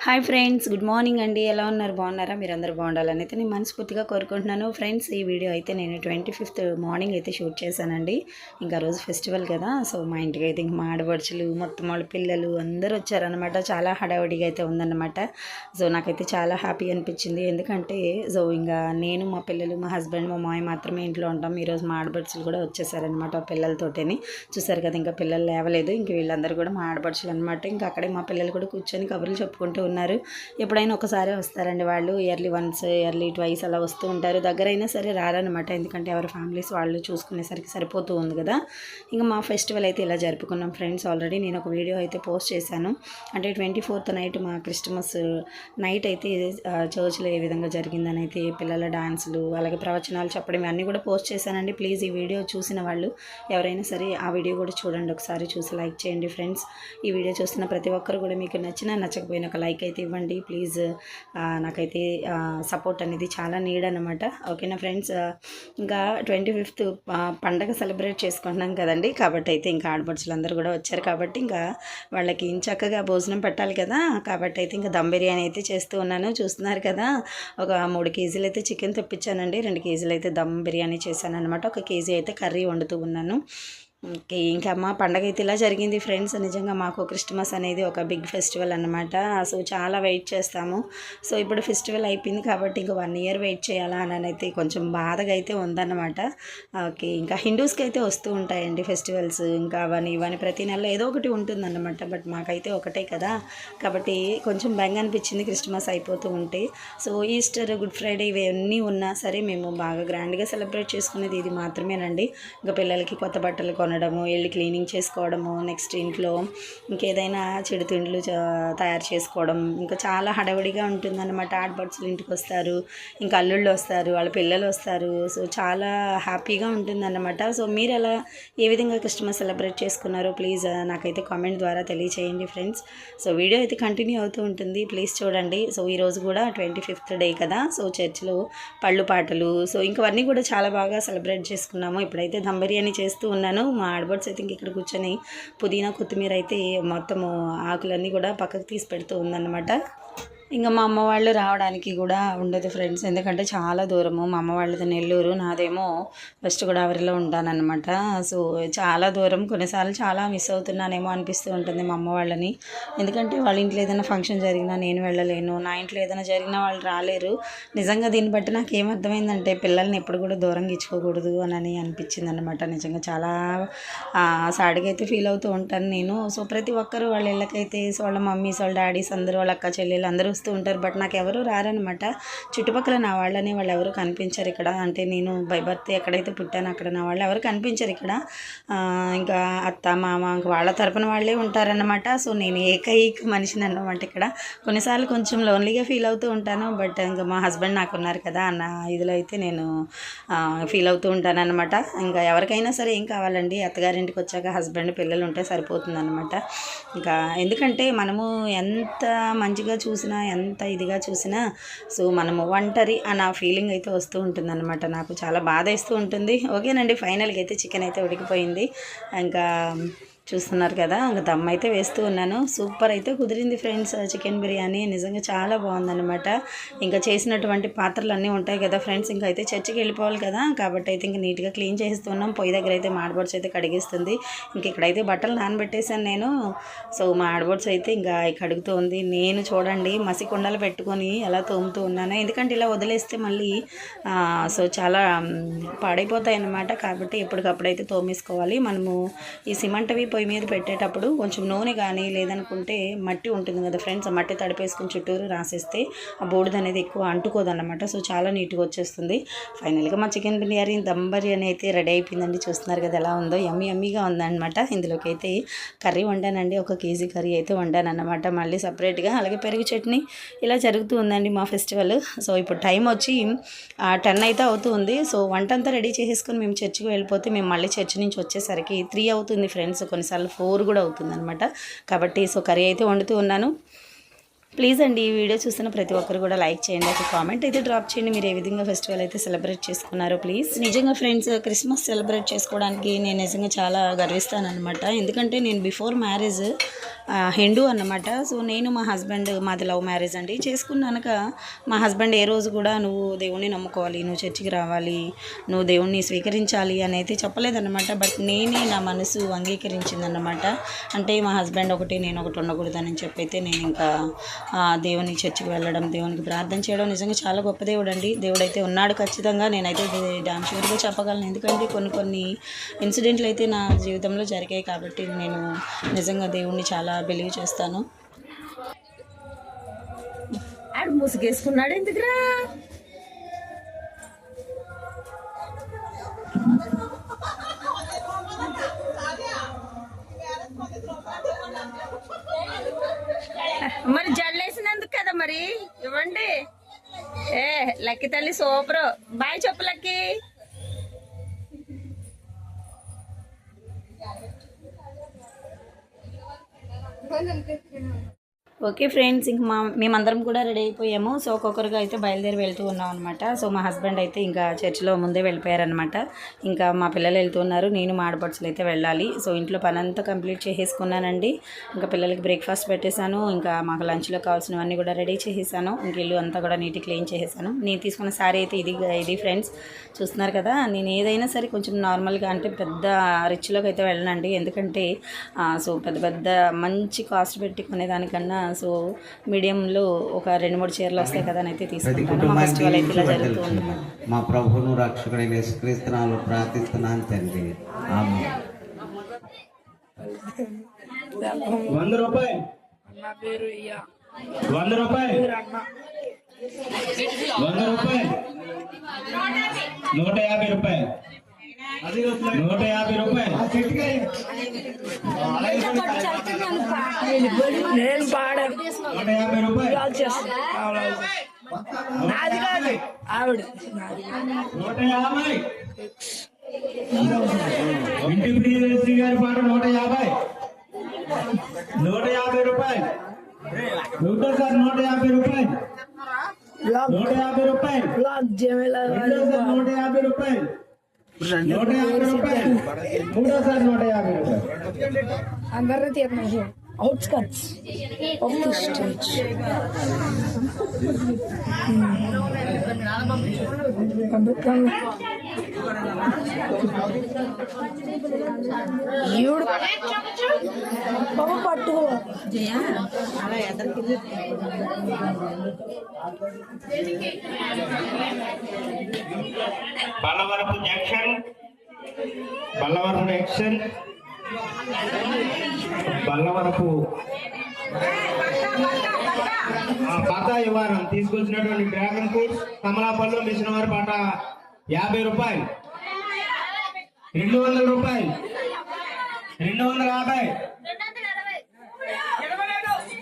Hi friends, good morning అండి. ఎలా ఉన్నారు? బాగున్నారా? మీరందరూ బాగుండాలని అయితే నేను మనస్ఫూర్తిగా కోరుకుంటున్నాను. ఫ్రెండ్స్, ఈ వీడియో అయితే నేను 25th మార్నింగ్ అయితే షూట్ చేశానండి. ఇంకా రోజు ఫెస్టివల్ కదా, సో మా ఇంటికి అయితే ఇంక మా ఆడపడుచులు మొత్తం వాళ్ళ పిల్లలు అందరూ వచ్చారనమాట. చాలా హడావుడిగా అయితే ఉందన్నమాట. సో నాకైతే చాలా హ్యాపీ అనిపించింది. ఎందుకంటే సో ఇంకా నేను, మా పిల్లలు, మా హస్బెండ్, మా మామయ్య మాత్రమే ఇంట్లో ఉంటాం. ఈరోజు మా ఆడపడుచులు కూడా వచ్చేసారనమాట పిల్లలతోటని. చూసారు కదా, ఇంకా పిల్లలు లేవలేదు. ఇంక వీళ్ళందరూ కూడా మా ఆడపడుచులు అనమాట. ఇంకా అక్కడే మా పిల్లలు కూడా కూర్చొని కబుర్లు చెప్పుకుంటూ ఉన్నారు. ఎప్పుడైనా ఒకసారి వస్తారండి వాళ్ళు, ఇయర్లీ వన్స్, ఇయర్లీ ట్వైస్ అలా వస్తూ ఉంటారు. దగ్గరైనా సరే రారనమాట, ఎందుకంటే ఎవరి ఫ్యామిలీస్ వాళ్ళు చూసుకునేసరికి సరిపోతూ ఉంది కదా. ఇంకా మా ఫెస్టివల్ అయితే ఇలా జరుపుకున్నాం ఫ్రెండ్స్. ఆల్రెడీ నేను ఒక వీడియో అయితే పోస్ట్ చేశాను. అంటే 24th నైట్ మా క్రిస్టమస్ నైట్ అయితే చర్చ్లో ఏ విధంగా జరిగిందని అయితే పిల్లల డాన్సులు అలాగే ప్రవచనాలు చెప్పడం అన్నీ కూడా పోస్ట్ చేశానండి. ప్లీజ్ ఈ వీడియో చూసిన వాళ్ళు ఎవరైనా సరే ఆ వీడియో కూడా చూడండి, ఒకసారి చూసి లైక్ చేయండి ఫ్రెండ్స్. ఈ వీడియో చూస్తున్న ప్రతి ఒక్కరు కూడా మీకు నచ్చినా నచ్చకపోయినా ఒక లైక్ అయితే ఇవ్వండి ప్లీజ్. నాకైతే సపోర్ట్ అనేది చాలా నీడ్ అనమాట. ఓకేనా ఫ్రెండ్స్. ఇంకా 25th పండగ సెలబ్రేట్ చేసుకుంటున్నాం కదండి, కాబట్టి అయితే ఇంకా ఆడపడుచులందరూ కూడా వచ్చారు కాబట్టి ఇంకా వాళ్ళకి చక్కగా భోజనం పెట్టాలి కదా. కాబట్టి అయితే ఇంకా దమ్ బిర్యానీ అయితే చేస్తూ ఉన్నాను. చూస్తున్నారు కదా, ఒక 3 కేజీలు అయితే చికెన్ తెప్పించానండి, 2 కేజీలు అయితే దమ్ బిర్యానీ చేశాను అనమాట. 1 కేజీ అయితే కర్రీ వండుతూ ఉన్నాను. ఓకే, ఇంకా అమ్మ పండగ అయితే ఇలా జరిగింది ఫ్రెండ్స్. నిజంగా మాకు క్రిస్టమస్ అనేది ఒక బిగ్ ఫెస్టివల్ అనమాట. సో చాలా వెయిట్ చేస్తాము. సో ఇప్పుడు ఫెస్టివల్ అయిపోయింది కాబట్టి ఇంకా 1 year వెయిట్ చేయాలా అని అయితే కొంచెం బాధగా అయితే ఉందన్నమాట. ఓకే, ఇంకా హిందూస్కి అయితే వస్తూ ఉంటాయండి ఫెస్టివల్స్, ఇంకా అవని ఇవని ప్రతి నెలలో ఏదో ఒకటి ఉంటుందన్నమాట. బట్ మాకైతే ఒకటే కదా, కాబట్టి కొంచెం బెంగ అనిపించింది క్రిస్టమస్ అయిపోతూ ఉంటే. సో ఈస్టర్, గుడ్ ఫ్రైడే ఇవన్నీ ఉన్నా సరే మేము బాగా గ్రాండ్గా సెలబ్రేట్ చేసుకునేది ఇది మాత్రమేనండి. ఇంకా పిల్లలకి కొత్త బట్టలు కొనడము, ఇల్లు క్లీనింగ్ చేసుకోవడము, నెక్స్ట్ ఇంట్లో ఇంకేదైనా చెడు తిండ్లు తయారు చేసుకోవడం, ఇంకా చాలా హడావుడిగా ఉంటుందన్నమాట. ఆడపడుచులు ఇంటికి వస్తారు, ఇంకా అల్లుళ్ళు వస్తారు, వాళ్ళ పిల్లలు వస్తారు. సో చాలా హ్యాపీగా ఉంటుందన్నమాట. సో మీరు ఎలా ఏ విధంగా క్రిస్టమస్ సెలబ్రేట్ చేసుకున్నారో ప్లీజ్ నాకైతే కామెంట్ ద్వారా తెలియచేయండి ఫ్రెండ్స్. సో వీడియో అయితే కంటిన్యూ అవుతూ ఉంటుంది, ప్లీజ్ చూడండి. సో ఈరోజు కూడా 25th డే కదా, సో చర్చిలో పళ్ళు పాటలు, సో ఇంకవన్నీ కూడా చాలా బాగా సెలబ్రేట్ చేసుకున్నాము. ఇప్పుడైతే దమ్ బిర్యానీ చేస్తూ ఉన్నాను. మా ఆడబడ్స్ అయితే ఇంక ఇక్కడ కూర్చొని పుదీనా కొత్తిమీర అయితే మొత్తము ఆకులన్నీ కూడా పక్కకు తీసి పెడుతూ ఉందన్నమాట. ఇంకా మా అమ్మ వాళ్ళు రావడానికి కూడా ఉండదు ఫ్రెండ్స్, ఎందుకంటే చాలా దూరము. మా అమ్మ వాళ్ళది నెల్లూరు, నాదేమో వెస్ట్ గోదావరిలో ఉంటానన్నమాట. సో చాలా దూరం, కొన్నిసార్లు చాలా మిస్ అవుతున్నానేమో అనిపిస్తూ ఉంటుంది మా అమ్మ వాళ్ళని. ఎందుకంటే వాళ్ళ ఇంట్లో ఏదైనా ఫంక్షన్ జరిగినా నేను వెళ్ళలేను, నా ఇంట్లో ఏదైనా జరిగినా వాళ్ళు రాలేరు. నిజంగా దీన్ని బట్టి నాకు ఏమర్థమైందంటే పిల్లల్ని ఎప్పుడు కూడా దూరంగా ఇచ్చుకోకూడదు అని అనిపించింది అనమాట. నిజంగా చాలా సాడ్గా అయితే ఫీల్ అవుతూ ఉంటాను నేను. సో ప్రతి ఒక్కరు వాళ్ళ ఇళ్ళకైతే సో వాళ్ళ మమ్మీస్, వాళ్ళ డాడీస్ అందరూ, వాళ్ళ అక్క చెల్లెలు అందరూ వస్తూ ఉంటారు. బట్ నాకు ఎవరు రారనమాట. చుట్టుపక్కల నా వాళ్ళని వాళ్ళు ఎవరు కనిపించరు ఇక్కడ. అంటే నేను బై బర్త్ ఎక్కడైతే పుట్టానో అక్కడ నా వాళ్ళు ఎవరు కనిపించరు ఇక్కడ. ఇంకా అత్త, మామ, ఇంకా వాళ్ళ తరపున వాళ్ళే ఉంటారనమాట. సో నేను ఏకైక మనిషిని అన్నమాట ఇక్కడ. కొన్నిసార్లు కొంచెం లోన్లీగా ఫీల్ అవుతూ ఉంటాను. బట్ ఇంకా మా హస్బెండ్ నాకు ఉన్నారు కదా అన్న ఇదిలో అయితే నేను ఫీల్ అవుతూ ఉంటాను అనమాట. ఇంకా ఎవరికైనా సరే ఏం కావాలండి, అత్తగారింటికి వచ్చాక హస్బెండ్, పిల్లలు ఉంటే సరిపోతుందన్నమాట. ఇంకా ఎందుకంటే మనము ఎంత మంచిగా చూసినా, ఎంత ఇదిగా చూసినా, సో మనము ఒంటరి అన్న ఫీలింగ్ అయితే వస్తూ ఉంటుంది అనమాట. నాకు చాలా బాధ వేస్తూ ఉంటుంది. ఓకేనండి, ఫైనల్గా అయితే చికెన్ అయితే ఉడికిపోయింది. ఇంకా చూస్తున్నారు కదా, ఇంకా దమ్ అయితే వేస్తూ ఉన్నాను. సూపర్ అయితే కుదిరింది ఫ్రెండ్స్ చికెన్ బిర్యానీ, నిజంగా చాలా బాగుందన్నమాట. ఇంకా చేసినటువంటి పాత్రలు అన్నీ ఉంటాయి కదా ఫ్రెండ్స్, ఇంకా అయితే చర్చికి వెళ్ళిపోవాలి కదా, కాబట్టి అయితే ఇంకా నీట్గా క్లీన్ చేస్తున్నాం. పొయ్యి దగ్గర అయితే మా ఆడబడ్స్ అయితే కడిగిస్తుంది. ఇంక ఇక్కడైతే బట్టలు నానబెట్టేశాను నేను. సో మా ఆడబడ్స్ అయితే ఇంకా కడుగుతూ ఉంది. నేను చూడండి మసి కుండలు పెట్టుకొని ఎలా తోముతూ ఉన్నాను, ఎందుకంటే ఇలా వదిలేస్తే మళ్ళీ సో చాలా పాడైపోతాయి అన్నమాట. కాబట్టి ఎప్పటికప్పుడైతే తోమేసుకోవాలి. మనము ఈ సిమెంట్ అవి పొయ్యి మీద పెట్టేటప్పుడు కొంచెం నూనె కానీ లేదనుకుంటే మట్టి ఉంటుంది కదా ఫ్రెండ్స్, ఆ మట్టి తడిపేసుకుని చుట్టూరు రాసేస్తే ఆ బూడిద అనేది ఎక్కువ అంటుకోదన్నమాట. సో చాలా నీట్గా వచ్చేస్తుంది. ఫైనల్గా మా చికెన్ బిర్యానీ, దమ్ బిర్యానీ అయితే రెడీ అయిపోయిందండి. చూస్తున్నారు కదా ఎలా ఉందో, యమ్మీగా ఉందన్నమాట. ఇందులోకి అయితే కర్రీ వండానండి, 1 కేజీ కర్రీ అయితే వండానన్నమాట మళ్ళీ సపరేట్గా. అలాగే పెరుగు చట్నీ, ఇలా జరుగుతూ ఉందండి మా ఫెస్టివల్. సో ఇప్పుడు టైం వచ్చి 10 అయితే అవుతుంది. సో వంట అంతా రెడీ చేసేసుకొని మేము చర్చికి వెళ్ళిపోతే మేము మళ్ళీ చర్చి నుంచి వచ్చేసరికి 3 అవుతుంది ఫ్రెండ్స్, కొన్నిసార్లు 4 కూడా అవుతుంది అనమాట. కాబట్టి సో కర్రీ అయితే వండుతూ ఉన్నాను. ప్లీజ్ అండి ఈ వీడియో చూసిన ప్రతి ఒక్కరు కూడా లైక్ చేయండి, ఒక కామెంట్ అయితే డ్రాప్ చేయండి మీరు ఏ విధంగా ఫెస్టివల్ అయితే సెలబ్రేట్ చేసుకున్నారో ప్లీజ్. నిజంగా ఫ్రెండ్స్ క్రిస్మస్ సెలబ్రేట్ చేసుకోవడానికి నేను నిజంగా చాలా గర్విస్తాను అనమాట. ఎందుకంటే నేను బిఫోర్ మ్యారేజ్ హిందూ అన్నమాట. సో నేను మా హస్బెండ్ మాది లవ్ మ్యారేజ్ అండి. చేసుకున్నాక మా హస్బెండ్ ఏ రోజు కూడా నువ్వు దేవుణ్ణి నమ్ముకోవాలి, నువ్వు చర్చికి రావాలి, నువ్వు దేవుణ్ణి స్వీకరించాలి అని అయితే చెప్పలేదన్నమాట. బట్ నేనే నా మనసు అంగీకరించిందన్నమాట. అంటే మా హస్బెండ్ ఒకటి నేను ఒకటి ఉండకూడదని చెప్పైతే నేను ఇంకా దేవుని చర్చికి వెళ్ళడం, దేవునికి ప్రార్థన చేయడం నిజంగా చాలా గొప్ప దేవుడు అండి. దేవుడు అయితే ఉన్నాడు ఖచ్చితంగా, నేనైతే డామ్ షూర్గా చెప్పగలను. ఎందుకంటే కొన్ని ఇన్సిడెంట్లు అయితే నా జీవితంలో జరిగాయి కాబట్టి నేను నిజంగా దేవుణ్ణి చాలా బిలీవ్ చేస్తాను. ఆడు ముసుగేసుకున్నాడు ఎందుకురా? మరి జల్లేసినందుకు కదా మరి ఇవ్వండి. ఏ లక్కీ తల్లి సూపర్. బాయ్ చెప్పు లక్కీ. ఓకే ఫ్రెండ్స్, ఇంక మేమందరం కూడా రెడీ అయిపోయాము. సో ఒక్కొక్కరుగా అయితే బయలుదేరి వెళ్తూ ఉన్నాం అనమాట. సో మా హస్బెండ్ అయితే ఇంకా చర్చిలో ముందే వెళ్ళిపోయారనమాట. ఇంకా మా పిల్లలు వెళ్తున్నారు, నేను మా ఆడపడుచులు అయితే వెళ్ళాలి. సో ఇంట్లో పని అంతా కంప్లీట్ చేసేసుకున్నానండి. ఇంకా పిల్లలకి బ్రేక్ఫాస్ట్ పెట్టేశాను, ఇంకా మాకు లంచ్లో కావాల్సినవన్నీ కూడా రెడీ చేసేసాను. ఇంక ఇల్లు అంతా కూడా నీట్గా క్లీన్ చేసేసాను. నేను తీసుకున్న శారీ అయితే ఇది ఫ్రెండ్స్ చూస్తున్నారు కదా. నేను ఏదైనా సరే కొంచెం నార్మల్గా, అంటే పెద్ద రిచ్లోకి అయితే వెళ్ళనండి. ఎందుకంటే సో పెద్ద మంచి కాస్ట్ పెట్టి కొనేదానికన్నా సో మీడియంలో ఒక 2-3 చీరలు వస్తాయి కదా అని అయితే తీసుకుంటాను. మా ఫెస్టివల్ అయితే ఇలా జరుగుతూ ఉంటుంది. మా ప్రభువును రక్షకుడైన యేసుక్రీస్తునామములో ప్రార్థిస్తున్నాను తండ్రి. ఆమేన్. 100 రూపాయలు. 100 రూపాయలు. 100 రూపాయలు. 150 రూపాయలు. 150 రూపాయలు. నేను పాడా 150 రూపాయలు. నాది కాదు ఆవిడ 150. ఇంటి ప్రియదర్శి గారి పాట 150. 150 రూపాయలు. ఒకటోసారి 150 రూపాయలు. 150 రూపాయలు. 150 రూపాయలు. 150 రూపాయలు. మూడోసారి 150 రూపాయలు. అందరినీ తీర్మానం అవుట్స్కట్స్ ఆఫ్ ది స్టేజ్. ఈవిడ పట్టుకో బల్లవరపు జంక్షన్, బల్లవరపు జంక్షన్, బల్లవరపు బత్తాయి వారం తీసుకొచ్చినటువంటి డ్రాగన్ ఫ్రూట్స్ కమలాపల్లి మిషన్ వారి పాట 50 రూపాయలు. 200 రూపాయలు. 250.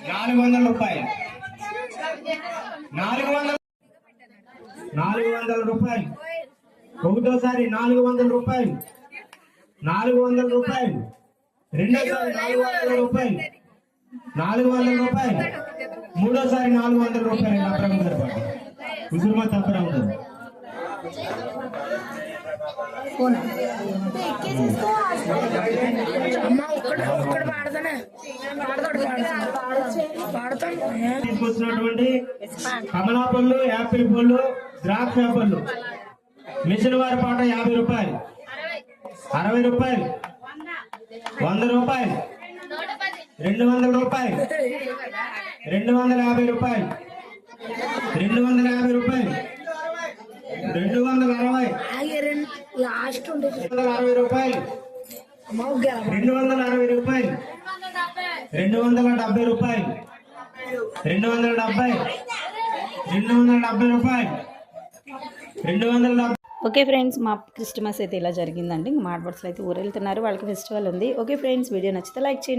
400 రూపాయలు. 400 రూపాయలు. ఒకటోసారి 400 రూపాయలు. 400 రూపాయలు. రెండోసారి 400 రూపాయలు. 400 రూపాయలు. మూడోసారి 400 రూపాయలు. అప్పురం పాట హుజూర్మా తప్పరం ఉంటుంది. తీసుకొచ్చినటువంటి కమలాపళ్ళు, యాపిల్ పళ్ళు, ద్రాక్ష పళ్ళు మిషన్ వారి పాట 50 రూపాయలు. 60 రూపాయలు. 100 రూపాయలు. 200 రూపాయలు. 250 రూపాయలు. 250 రూపాయలు. 260. లాస్ట్ 260 రూపాయలు. 260 రూపాయలు. 270 రూపాయలు. 270. 270 రూపాయలు. 270. ఓకే ఫ్రెండ్స్, మా క్రిస్మస్ అయితే ఇలా జరిగిందండి. మా ఆడపడుచులు అయితే ఊరు వెళ్తున్నారు, వాళ్ళకి ఫెస్టివల్ ఉంది. ఓకే ఫ్రెండ్స్, వీడియో నచ్చితే లైక్ చేయండి.